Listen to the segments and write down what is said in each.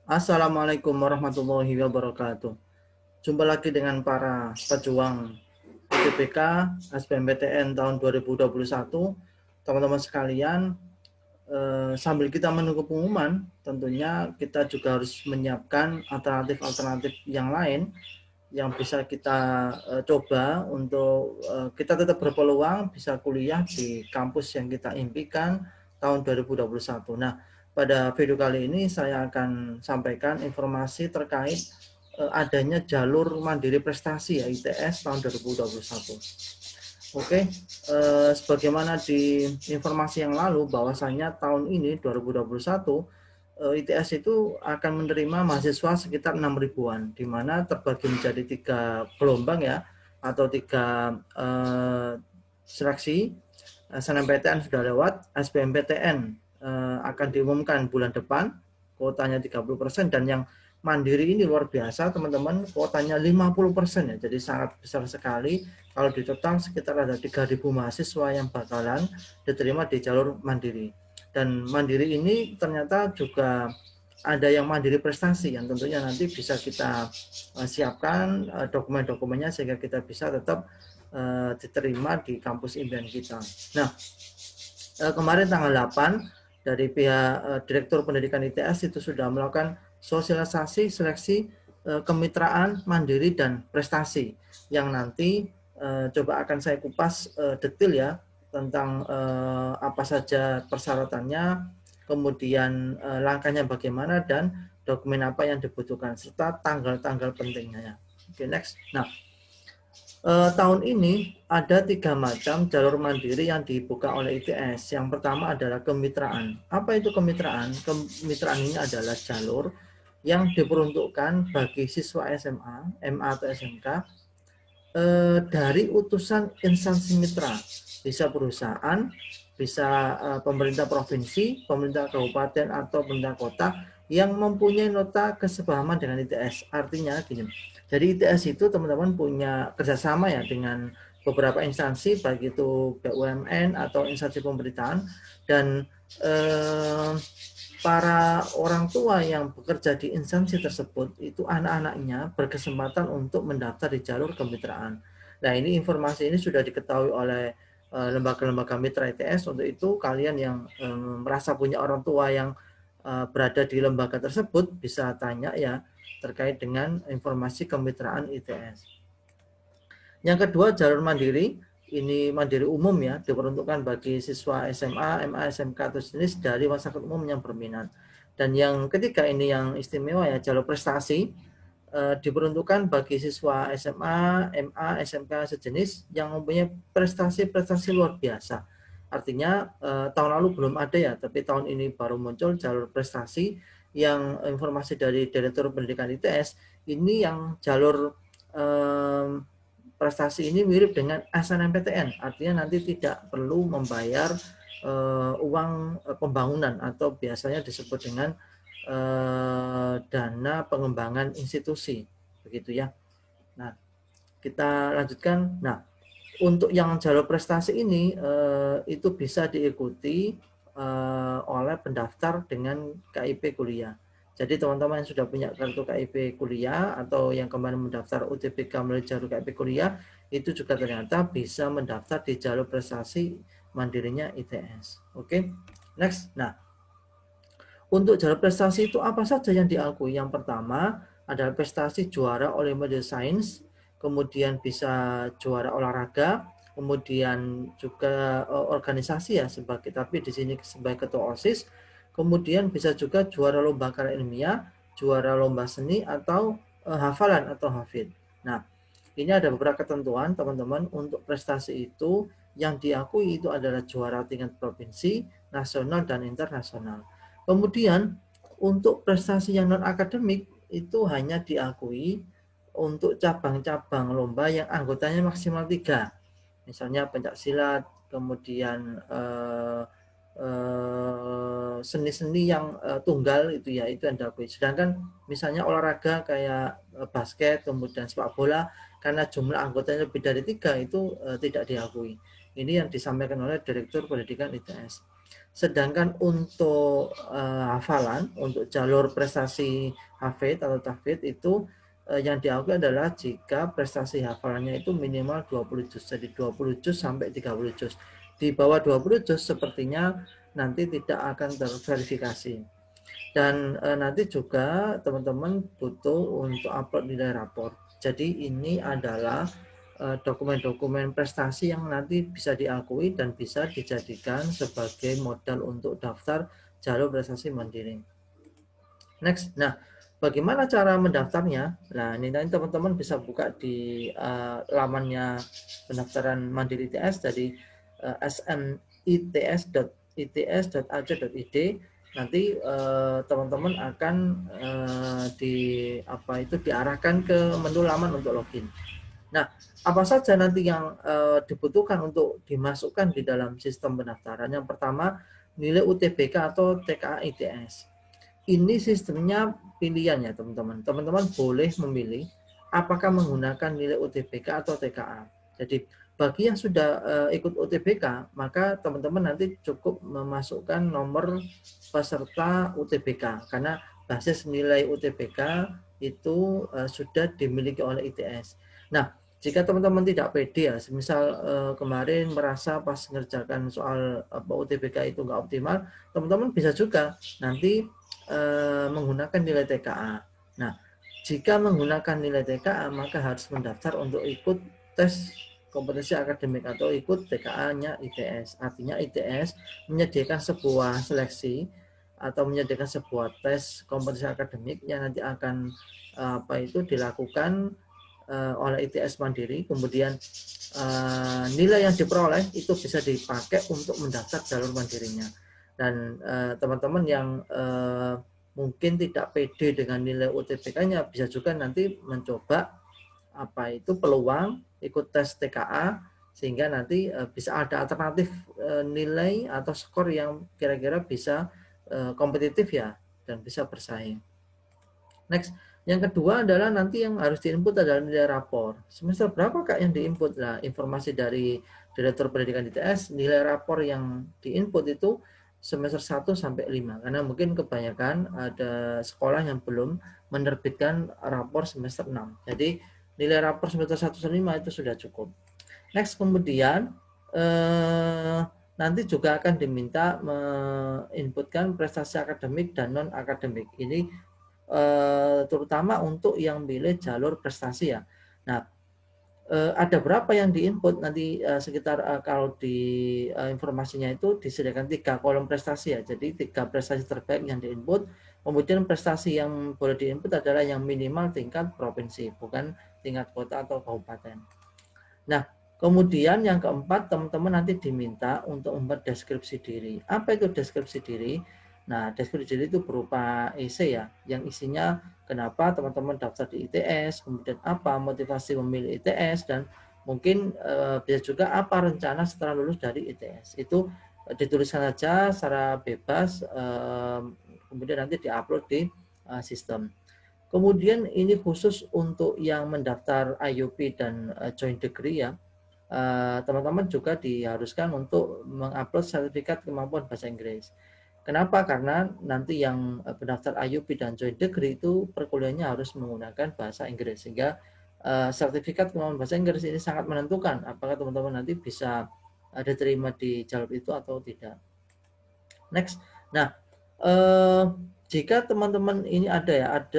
Assalamualaikum warahmatullahi wabarakatuh. Jumpa lagi dengan para pejuang UTBK SBMPTN tahun 2021. Teman-teman sekalian, sambil kita menunggu pengumuman, tentunya kita juga harus menyiapkan alternatif-alternatif yang lain yang bisa kita coba untuk kita tetap berpeluang bisa kuliah di kampus yang kita impikan tahun 2021. Nah, pada video kali ini saya akan sampaikan informasi terkait adanya jalur mandiri prestasi ya ITS tahun 2021. Oke, sebagaimana di informasi yang lalu bahwasanya tahun ini 2021 ITS itu akan menerima mahasiswa sekitar 6 ribuan, di mana terbagi menjadi 3 gelombang ya, atau 3 seleksi. SNMPTN sudah lewat, SBMPTN akan diumumkan bulan depan, kuotanya 30%, dan yang mandiri ini luar biasa teman-teman, kuotanya 50% ya, jadi sangat besar sekali. Kalau di total sekitar ada 3.000 mahasiswa yang bakalan diterima di jalur mandiri. Dan mandiri ini ternyata juga ada yang mandiri prestasi yang tentunya nanti bisa kita siapkan dokumen-dokumennya sehingga kita bisa tetap diterima di kampus impian kita. Nah, kemarin tanggal 8 dari pihak Direktur Pendidikan ITS itu sudah melakukan sosialisasi seleksi kemitraan mandiri dan prestasi yang nanti coba akan saya kupas detail ya tentang apa saja persyaratannya, kemudian langkahnya bagaimana dan dokumen apa yang dibutuhkan serta tanggal-tanggal pentingnya. Oke, next. Nah, tahun ini ada 3 macam jalur mandiri yang dibuka oleh ITS. Yang pertama adalah kemitraan. Apa itu kemitraan? Kemitraan ini adalah jalur yang diperuntukkan bagi siswa SMA, MA atau SMK dari utusan instansi mitra. Bisa perusahaan, bisa pemerintah provinsi, pemerintah kabupaten atau pemerintah kota yang mempunyai nota kesepahaman dengan ITS. Artinya gini, jadi ITS itu teman-teman punya kerjasama ya dengan beberapa instansi, baik itu BUMN atau instansi pemerintahan, dan para orang tua yang bekerja di instansi tersebut itu anak-anaknya berkesempatan untuk mendaftar di jalur kemitraan. Nah, ini informasi ini sudah diketahui oleh lembaga-lembaga mitra ITS. Untuk itu kalian yang merasa punya orang tua yang berada di lembaga tersebut bisa tanya ya terkait dengan informasi kemitraan ITS. Yang kedua, jalur mandiri. Ini mandiri umum ya, diperuntukkan bagi siswa SMA, MA, SMK atau jenis dari masyarakat umum yang berminat. Dan yang ketiga ini yang istimewa ya, jalur prestasi diperuntukkan bagi siswa SMA, MA, SMK sejenis yang mempunyai prestasi-prestasi luar biasa. Artinya tahun lalu belum ada ya, tapi tahun ini baru muncul jalur prestasi yang informasi dari Direktur Pendidikan ITS ini yang jalur prestasi ini mirip dengan SNMPTN, artinya nanti tidak perlu membayar uang pembangunan atau biasanya disebut dengan dana pengembangan institusi, begitu ya. Nah, kita lanjutkan. Nah, untuk yang jalur prestasi ini itu bisa diikuti oleh pendaftar dengan KIP kuliah. Jadi teman-teman yang sudah punya kartu KIP kuliah atau yang kemarin mendaftar UTBK melalui jalur KIP kuliah itu juga ternyata bisa mendaftar di jalur prestasi mandirinya ITS. Oke, next. Nah, untuk jalur prestasi itu apa saja yang diakui? Yang pertama adalah prestasi juara Olimpiade Sains, kemudian bisa juara olahraga, kemudian juga organisasi ya sebagai, tapi di sini sebagai ketua OSIS, kemudian bisa juga juara lomba karya ilmiah, juara lomba seni atau hafalan atau hafid. Nah, ini ada beberapa ketentuan teman-teman untuk prestasi itu yang diakui itu adalah juara tingkat provinsi, nasional dan internasional. Kemudian untuk prestasi yang non akademik itu hanya diakui untuk cabang-cabang lomba yang anggotanya maksimal 3. Misalnya pencak kemudian seni-seni yang tunggal itu ya, itu yang diakui. Sedangkan misalnya olahraga kayak basket, kemudian sepak bola, karena jumlah anggotanya lebih dari 3 itu tidak diakui. Ini yang disampaikan oleh Direktur Pendidikan ITS. Sedangkan untuk hafalan, untuk jalur prestasi hafid atau tahfidz itu yang diakui adalah jika prestasi hafalannya itu minimal 20 juz. Jadi 20 juz sampai 30 juz. Di bawah 20 juz sepertinya nanti tidak akan terverifikasi. Dan nanti juga teman-teman butuh untuk upload nilai rapor. Jadi ini adalah dokumen-dokumen prestasi yang nanti bisa diakui dan bisa dijadikan sebagai modal untuk daftar jalur prestasi mandiri. Next, nah bagaimana cara mendaftarnya? Nah ini nanti teman-teman bisa buka di lamannya pendaftaran Mandiri ITS dari smits.its.ac.id. Nanti teman-teman akan diarahkan ke menu laman untuk login. Nah, apa saja nanti yang dibutuhkan untuk dimasukkan di dalam sistem pendaftaran? Yang pertama, nilai UTBK atau TKA ITS. Ini sistemnya pilihan ya teman-teman. Teman-teman boleh memilih apakah menggunakan nilai UTBK atau TKA. Jadi bagi yang sudah ikut UTBK, maka teman-teman nanti cukup memasukkan nomor peserta UTBK karena basis nilai UTBK itu sudah dimiliki oleh ITS. Nah, jika teman-teman tidak pede ya, misal kemarin merasa pas mengerjakan soal UTBK itu nggak optimal, teman-teman bisa juga nanti menggunakan nilai TKA. Nah, jika menggunakan nilai TKA, maka harus mendaftar untuk ikut tes kompetensi akademik atau ikut TKA-nya ITS. Artinya ITS menyediakan sebuah seleksi atau menyediakan sebuah tes kompetensi akademik yang nanti akan dilakukan oleh ITS Mandiri. Kemudian nilai yang diperoleh itu bisa dipakai untuk mendaftar jalur mandirinya. Dan teman-teman yang mungkin tidak pede dengan nilai UTBK-nya bisa juga nanti mencoba peluang ikut tes TKA sehingga nanti bisa ada alternatif nilai atau skor yang kira-kira bisa kompetitif ya dan bisa bersaing. Next, yang kedua adalah nanti yang harus diinput adalah nilai rapor. Semester berapa Kak yang diinput? Nah, informasi dari Direktur Pendidikan ITS, nilai rapor yang diinput itu semester 1 sampai 5 karena mungkin kebanyakan ada sekolah yang belum menerbitkan rapor semester 6. Jadi nilai rapor semester 1 sampai 5 itu sudah cukup. Next, kemudian nanti juga akan diminta menginputkan prestasi akademik dan non akademik. Ini terutama untuk yang pilih jalur prestasi ya. Nah, ada berapa yang diinput nanti sekitar kalau di informasinya itu disediakan 3 kolom prestasi ya. Jadi 3 prestasi terbaik yang diinput. Kemudian prestasi yang boleh diinput adalah yang minimal tingkat provinsi, bukan tingkat kota atau kabupaten. Nah, kemudian yang keempat teman-teman nanti diminta untuk membuat deskripsi diri. Apa itu deskripsi diri? Nah, deskripsi diri itu berupa esai ya, yang isinya kenapa teman-teman daftar di ITS, kemudian apa motivasi memilih ITS, dan mungkin bisa juga apa rencana setelah lulus dari ITS. Itu dituliskan saja secara bebas, kemudian nanti diupload di sistem. Kemudian ini khusus untuk yang mendaftar IUP dan joint degree ya. Teman-teman juga diharuskan untuk mengupload sertifikat kemampuan bahasa Inggris. Kenapa? Karena nanti yang pendaftar IUP dan joint degree itu perkuliahannya harus menggunakan bahasa Inggris, sehingga sertifikat kemampuan bahasa Inggris ini sangat menentukan apakah teman-teman nanti bisa diterima di jalur itu atau tidak. Next, nah jika teman-teman ini ada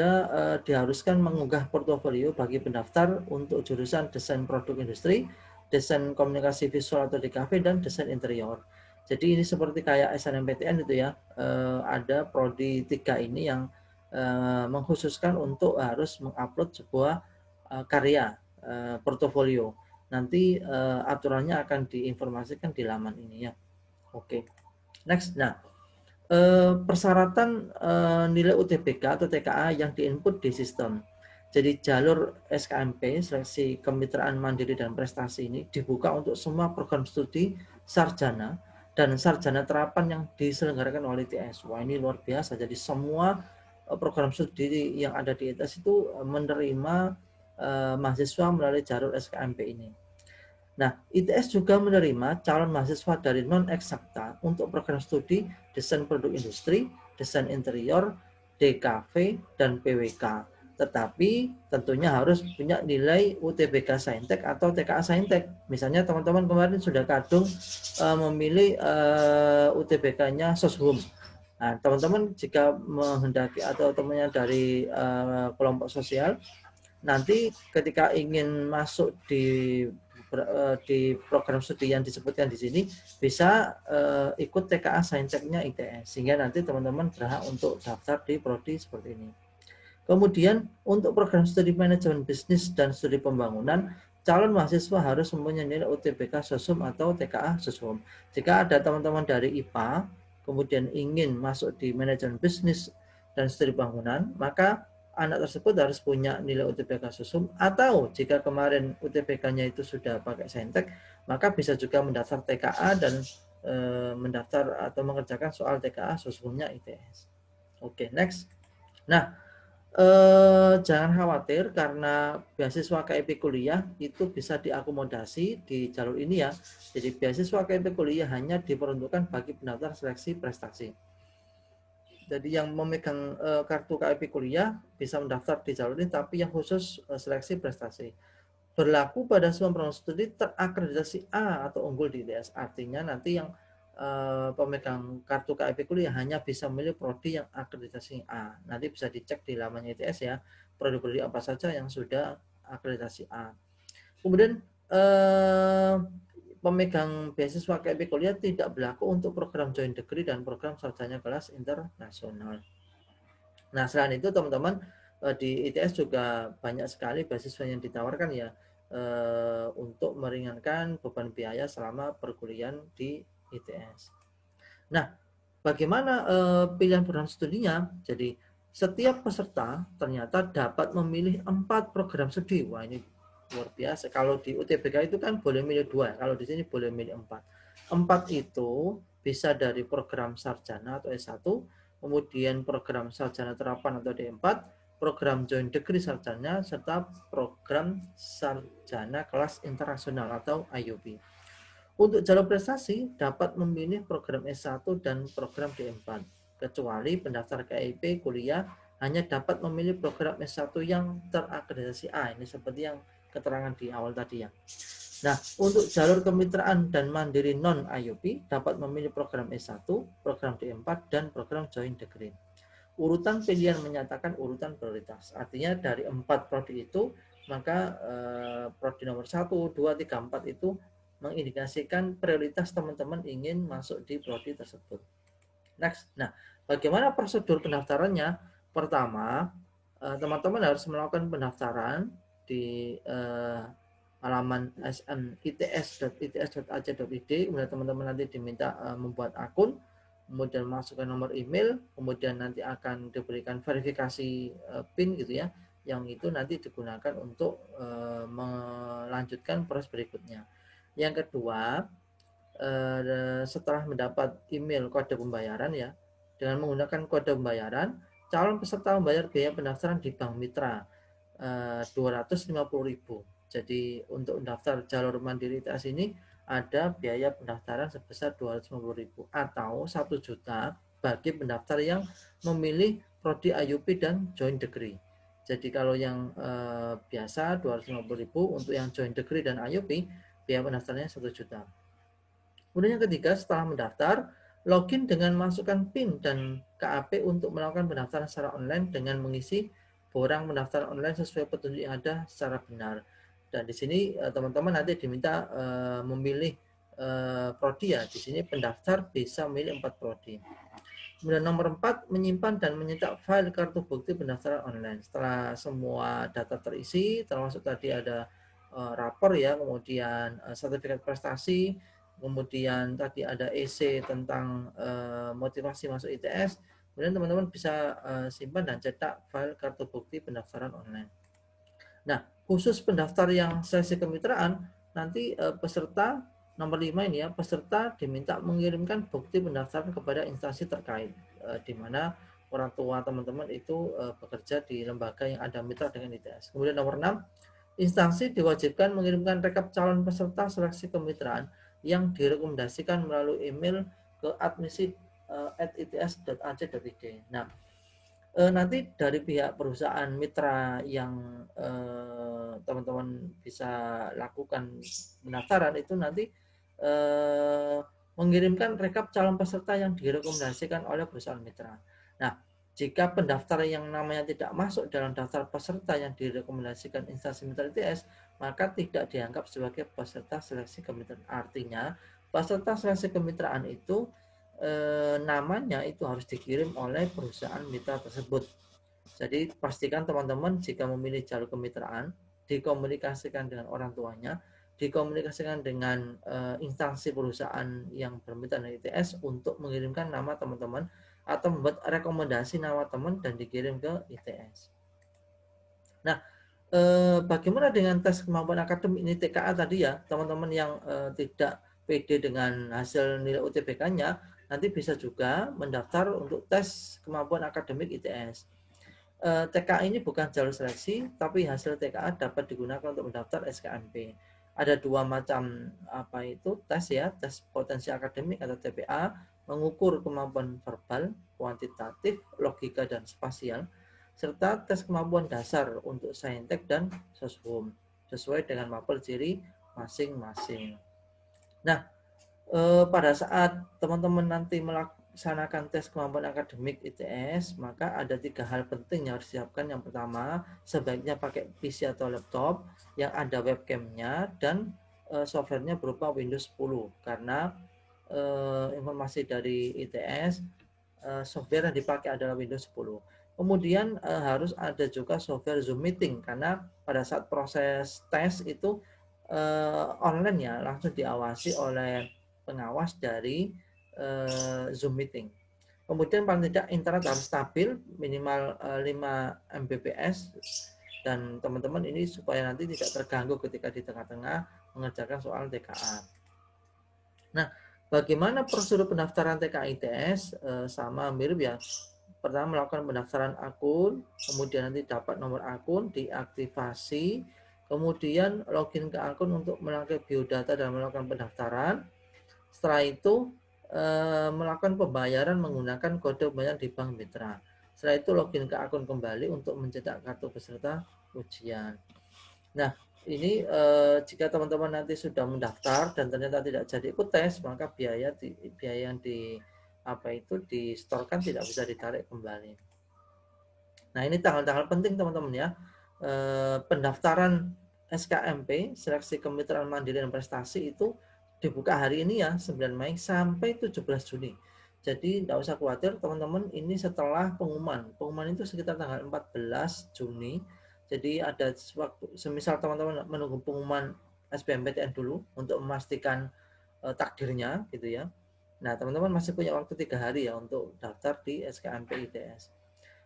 diharuskan mengunggah portofolio bagi pendaftar untuk jurusan desain produk industri, desain komunikasi visual atau DKV, dan desain interior. Jadi ini seperti kayak SNMPTN itu ya, ada prodi 3 ini yang mengkhususkan untuk harus mengupload sebuah karya portofolio. Nanti aturannya akan diinformasikan di laman ini ya. Oke. Next, nah persyaratan nilai UTBK atau TKA yang diinput di sistem. Jadi jalur SKMP, seleksi kemitraan mandiri dan prestasi ini dibuka untuk semua program studi sarjana dan sarjana terapan yang diselenggarakan oleh ITS. Wah, ini luar biasa. Jadi semua program studi yang ada di ITS itu menerima mahasiswa melalui jalur SKMP ini. Nah, ITS juga menerima calon mahasiswa dari non-eksakta untuk program studi desain produk industri, desain interior, DKV, dan PWK. Tetapi tentunya harus punya nilai UTBK Saintek atau TKA Saintek. Misalnya teman-teman kemarin sudah kadung memilih UTBK-nya Soshum. Nah, teman-teman jika menghendaki atau temannya dari kelompok sosial, nanti ketika ingin masuk di program studi yang disebutkan di sini bisa ikut TKA Sainteknya ITS, sehingga nanti teman-teman berhak untuk daftar di prodi seperti ini. Kemudian untuk program studi manajemen bisnis dan studi pembangunan, calon mahasiswa harus mempunyai nilai UTBK Sosum atau TKA Sosum. Jika ada teman-teman dari IPA kemudian ingin masuk di manajemen bisnis dan studi bangunan, maka anak tersebut harus punya nilai UTBK Sosum, atau jika kemarin UTBK-nya itu sudah pakai Saintek, maka bisa juga mendaftar TKA dan mendaftar atau mengerjakan soal TKA Sosumnya ITS. Oke, next. Nah, jangan khawatir karena beasiswa KIP kuliah itu bisa diakomodasi di jalur ini ya. Jadi beasiswa KIP kuliah hanya diperuntukkan bagi pendaftar seleksi prestasi. Jadi yang memegang kartu KIP kuliah bisa mendaftar di jalur ini, tapi yang khusus seleksi prestasi. Berlaku pada semua program studi terakreditasi A atau unggul di ITS. Artinya nanti yang pemegang kartu KIP kuliah hanya bisa memilih prodi yang akreditasi A. Nanti bisa dicek di lamannya ITS ya, prodi-prodi apa saja yang sudah akreditasi A. Kemudian pemegang beasiswa KIP kuliah tidak berlaku untuk program joint degree dan program sarjana kelas internasional. Nah, selain itu teman-teman di ITS juga banyak sekali beasiswa yang ditawarkan ya untuk meringankan beban biaya selama perkuliahan di ITS. Nah, bagaimana pilihan program studinya? Jadi setiap peserta ternyata dapat memilih 4 program studi. Wah, ini luar biasa. Kalau di UTBK itu kan boleh milih 2, kalau di sini boleh milih 4. 4 itu bisa dari program sarjana atau S1, kemudian program sarjana terapan atau D4, program joint degree sarjana, serta program sarjana kelas internasional atau IUP. Untuk jalur prestasi dapat memilih program S1 dan program D4, kecuali pendaftar KIP kuliah hanya dapat memilih program S1 yang terakreditasi A. Ini seperti yang keterangan di awal tadi ya. Nah, untuk jalur kemitraan dan mandiri non-IUP dapat memilih program S1, program D4, dan program joint degree. Urutan pilihan menyatakan urutan prioritas. Artinya dari 4 prodi itu, maka prodi nomor 1, 2, 3, 4 itu mengindikasikan prioritas teman-teman ingin masuk di prodi tersebut. Next. Nah, bagaimana prosedur pendaftarannya? Pertama, teman-teman harus melakukan pendaftaran di halaman snits.its.ac.id. Kemudian teman-teman nanti diminta membuat akun, kemudian masukkan nomor email, kemudian nanti akan diberikan verifikasi PIN gitu ya, yang itu nanti digunakan untuk melanjutkan proses berikutnya. Yang kedua, setelah mendapat email kode pembayaran ya, dengan menggunakan kode pembayaran, calon peserta membayar biaya pendaftaran di Bank Mitra 250.000. Jadi untuk mendaftar jalur Mandiri ITS ini ada biaya pendaftaran sebesar 250.000 atau 1 juta bagi pendaftar yang memilih prodi IUP dan joint degree. Jadi kalau yang biasa 250.000, untuk yang joint degree dan IUP biaya pendaftarannya 1 juta. Kemudian yang ketiga, setelah mendaftar, login dengan masukkan PIN dan KAP untuk melakukan pendaftaran secara online dengan mengisi borang pendaftaran online sesuai petunjuk yang ada secara benar. Dan di sini teman-teman nanti diminta memilih prodi ya. Di sini pendaftar bisa memilih 4 prodi. Kemudian nomor 4, menyimpan dan menyetak file kartu bukti pendaftaran online. Setelah semua data terisi, termasuk tadi ada rapor ya, kemudian sertifikat prestasi, kemudian tadi ada EC tentang motivasi masuk ITS, kemudian teman-teman bisa simpan dan cetak file kartu bukti pendaftaran online. Nah, khusus pendaftar yang seleksi kemitraan, nanti peserta nomor 5 ini ya, peserta diminta mengirimkan bukti pendaftaran kepada instansi terkait, di mana orang tua teman-teman itu bekerja di lembaga yang ada mitra dengan ITS. Kemudian nomor 6, Instansi diwajibkan mengirimkan rekap calon peserta seleksi kemitraan yang direkomendasikan melalui email ke admisi@its.ac.id. Nah, nanti dari pihak perusahaan mitra yang teman-teman bisa lakukan pendaftaran itu nanti mengirimkan rekap calon peserta yang direkomendasikan oleh perusahaan mitra. Nah, jika pendaftar yang namanya tidak masuk dalam daftar peserta yang direkomendasikan instansi mitra ITS, maka tidak dianggap sebagai peserta seleksi kemitraan. Artinya, peserta seleksi kemitraan itu namanya itu harus dikirim oleh perusahaan mitra tersebut. Jadi pastikan teman-teman jika memilih jalur kemitraan, dikomunikasikan dengan orang tuanya, dikomunikasikan dengan instansi perusahaan yang bermitra dengan ITS untuk mengirimkan nama teman-teman atau membuat rekomendasi nama teman dan dikirim ke ITS. Nah, bagaimana dengan tes kemampuan akademik ini TKA tadi ya, teman-teman yang tidak pede dengan hasil nilai UTBK-nya, nanti bisa juga mendaftar untuk tes kemampuan akademik ITS. TKA ini bukan jalur seleksi, tapi hasil TKA dapat digunakan untuk mendaftar SKMP. Ada dua macam tes ya, tes potensi akademik atau TPA, mengukur kemampuan verbal, kuantitatif, logika dan spasial, serta tes kemampuan dasar untuk saintek dan soshum sesuai dengan mapel ciri masing-masing. Nah, pada saat teman-teman nanti melaksanakan tes kemampuan akademik ITS, maka ada 3 hal penting yang harus disiapkan. Yang pertama, sebaiknya pakai PC atau laptop yang ada webcamnya dan softwarenya berupa Windows 10, karena informasi dari ITS software yang dipakai adalah Windows 10. Kemudian harus ada juga software Zoom Meeting, karena pada saat proses tes itu online ya, langsung diawasi oleh pengawas dari Zoom Meeting. Kemudian paling tidak internet harus stabil, minimal 5 Mbps, dan teman-teman ini supaya nanti tidak terganggu ketika di tengah-tengah mengerjakan soal TKA. Nah, bagaimana prosedur pendaftaran TKA ITS? Sama mirip ya. Pertama melakukan pendaftaran akun, kemudian nanti dapat nomor akun, diaktifasi, kemudian login ke akun untuk melangkah biodata dan melakukan pendaftaran. Setelah itu melakukan pembayaran menggunakan kode pembayaran di Bank Mitra. Setelah itu login ke akun kembali untuk mencetak kartu peserta ujian. Nah, ini jika teman-teman nanti sudah mendaftar dan ternyata tidak jadi ikut tes, maka biaya yang disetorkan tidak bisa ditarik kembali. Nah, ini tanggal-tanggal penting teman-teman ya. Pendaftaran SKMP, seleksi kemitraan mandiri dan prestasi, itu dibuka hari ini ya, 9 Mei sampai 17 Juni. Jadi tidak usah khawatir teman-teman, ini setelah pengumuman. Pengumuman itu sekitar tanggal 14 Juni. Jadi ada waktu, semisal teman-teman menunggu pengumuman SBMPTN dulu untuk memastikan takdirnya gitu ya. Nah, teman-teman masih punya waktu 3 hari ya untuk daftar di SKMP ITS.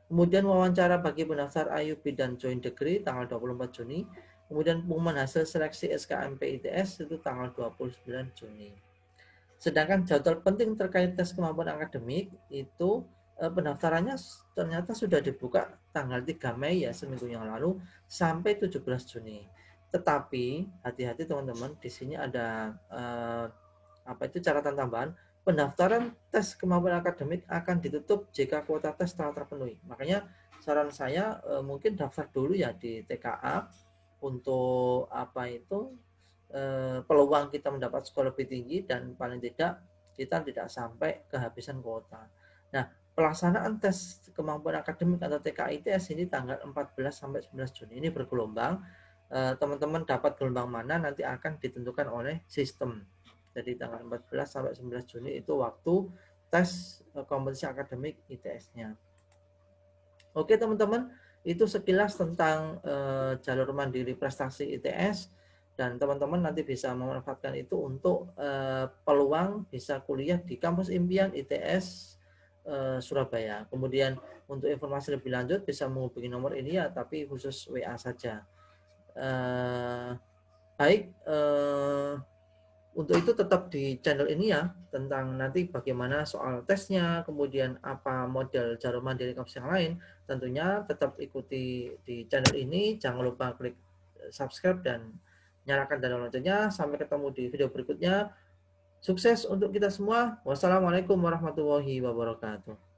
Kemudian wawancara bagi pendaftar IUP dan Joint Degree tanggal 24 Juni. Kemudian pengumuman hasil seleksi SKMP ITS itu tanggal 29 Juni. Sedangkan jadwal penting terkait tes kemampuan akademik itu pendaftarannya ternyata sudah dibuka tanggal 3 Mei ya, seminggu yang lalu, sampai 17 Juni. Tetapi hati-hati teman-teman, di sini ada catatan tambahan. Pendaftaran tes kemampuan akademik akan ditutup jika kuota tes telah terpenuhi. Makanya saran saya mungkin daftar dulu ya di TKA untuk peluang kita mendapat skor lebih tinggi dan paling tidak kita tidak sampai kehabisan kuota. Nah, pelaksanaan tes kemampuan akademik atau TKA ITS ini tanggal 14 sampai 19 Juni ini bergelombang. Teman-teman dapat gelombang mana nanti akan ditentukan oleh sistem. Jadi tanggal 14 sampai 19 Juni itu waktu tes kompetensi akademik ITS-nya. Oke teman-teman, itu sekilas tentang jalur mandiri prestasi ITS, dan teman-teman nanti bisa memanfaatkan itu untuk peluang bisa kuliah di kampus impian ITS Surabaya. Kemudian untuk informasi lebih lanjut bisa menghubungi nomor ini ya, tapi khusus WA saja. Untuk itu tetap di channel ini ya, tentang nanti bagaimana soal tesnya, kemudian apa model jalur mandiri kampus yang lain. Tentunya tetap ikuti di channel ini, jangan lupa klik subscribe dan nyalakan tanda loncengnya. Sampai ketemu di video berikutnya. Sukses untuk kita semua. Wassalamualaikum warahmatullahi wabarakatuh.